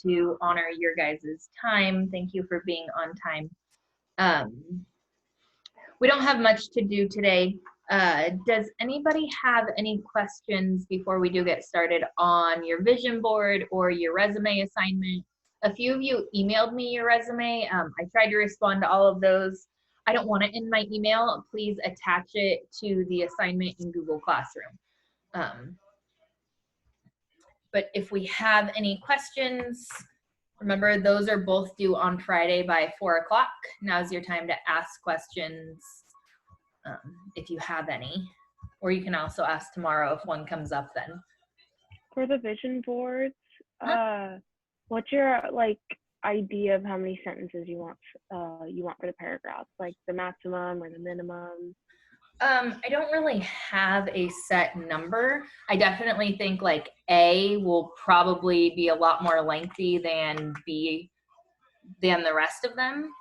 to honor your guys' time. Thank you for being on time. We don't have much to do today. Does anybody have any questions before we do get started on your vision board or your resume assignment? A few of you emailed me your resume. I tried to respond to all of those. I don't want it in my email. Please attach it to the assignment in Google Classroom. But if we have any questions, remember those are both due on Friday by 4 o'clock. Now's your time to ask questions if you have any, or you can also ask tomorrow if one comes up then. For the vision boards, what's your idea of how many sentences you want for the paragraphs, like the maximum or the minimum? I don't really have a set number. I definitely think like A will probably be a lot more lengthy than B, than the rest of them.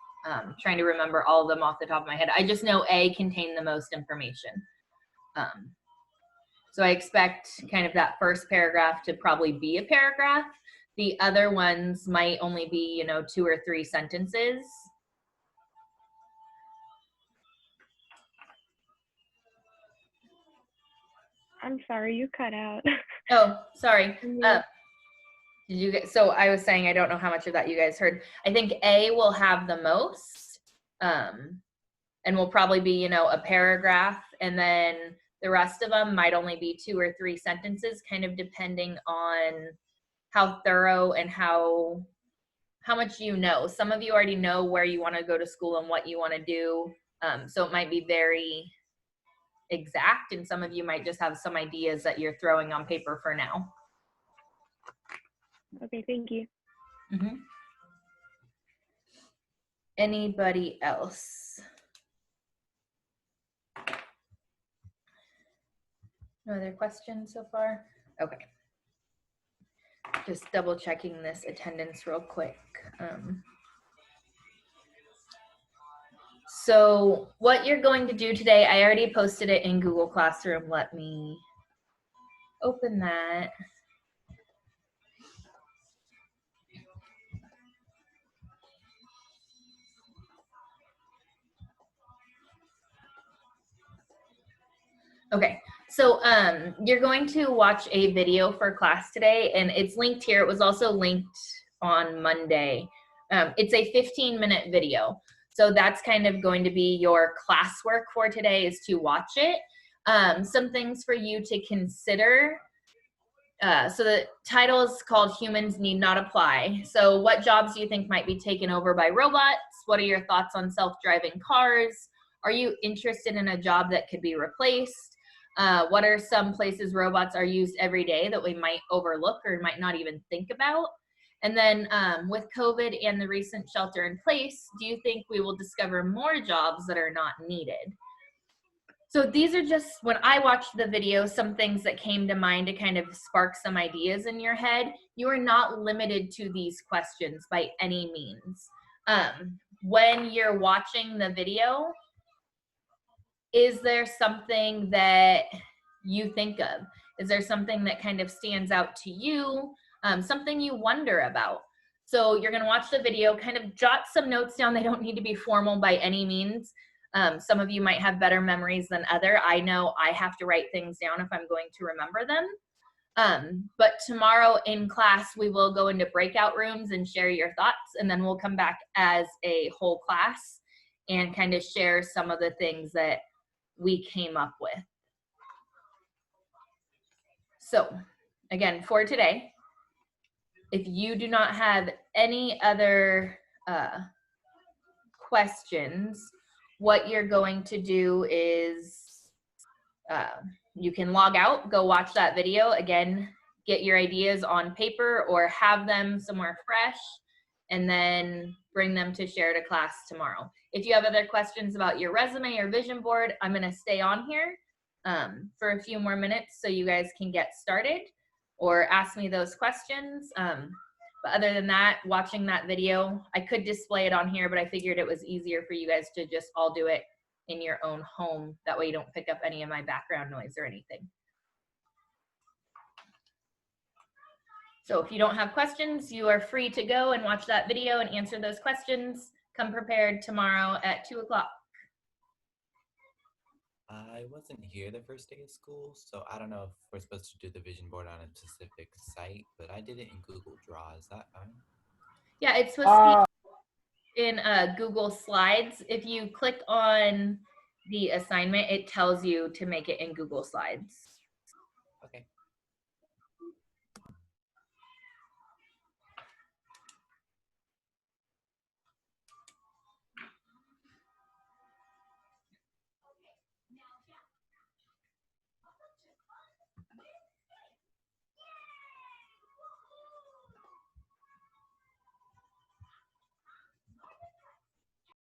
Trying to remember all of them off the top of my head. I just know A contained the most information. So I expect kind of that first paragraph to probably be a paragraph. The other ones might only be, 2 or 3 sentences. I'm sorry, you cut out. Oh, sorry. Did you get, so I was saying, I don't know how much of that you guys heard. I think A will have the most, and will probably be, a paragraph, and then the rest of them might only be 2 or 3 sentences, kind of depending on how thorough and how much you know. Some of you already know where you want to go to school and what you want to do, so it might be very exact, and some of you might just have some ideas that you're throwing on paper for now. Okay, thank you. Anybody else? No other questions so far? Okay. Just double checking this attendance real quick. So what you're going to do today, I already posted it in Google Classroom. Let me open that. Okay, so you're going to watch a video for class today, and it's linked here. It was also linked on Monday. It's a 15-minute video. So that's kind of going to be your classwork for today, is to watch it. Some things for you to consider. So the title is called Humans Need Not Apply. So what jobs do you think might be taken over by robots? What are your thoughts on self-driving cars? Are you interested in a job that could be replaced? What are some places robots are used every day that we might overlook or might not even think about? And then with COVID and the recent shelter in place, do you think we will discover more jobs that are not needed? So these are just, when I watched the video, some things that came to mind to kind of spark some ideas in your head. You are not limited to these questions by any means. When you're watching the video, is there something that you think of? Is there something that kind of stands out to you? Something you wonder about? So you're gonna watch the video, kind of jot some notes down. They don't need to be formal by any means. Some of you might have better memories than other. I know I have to write things down if I'm going to remember them. But tomorrow in class, we will go into breakout rooms and share your thoughts, and then we'll come back as a whole class and kind of share some of the things that we came up with. So again, for today, if you do not have any other questions, what you're going to do is you can log out, go watch that video. Again, get your ideas on paper or have them somewhere fresh, and then bring them to share to class tomorrow. If you have other questions about your resume or vision board, I'm gonna stay on here for a few more minutes so you guys can get started or ask me those questions. But other than that, watching that video, I could display it on here, but I figured it was easier for you guys to just all do it in your own home. That way you don't pick up any of my background noise or anything. So if you don't have questions, you are free to go and watch that video and answer those questions. Come prepared tomorrow at 2 o'clock. I wasn't here the first day of school, so I don't know if we're supposed to do the vision board on a specific site, but I did it in Google Draw. Is that fine? Yeah, it's supposed to be in Google Slides. If you click on the assignment, it tells you to make it in Google Slides. Okay.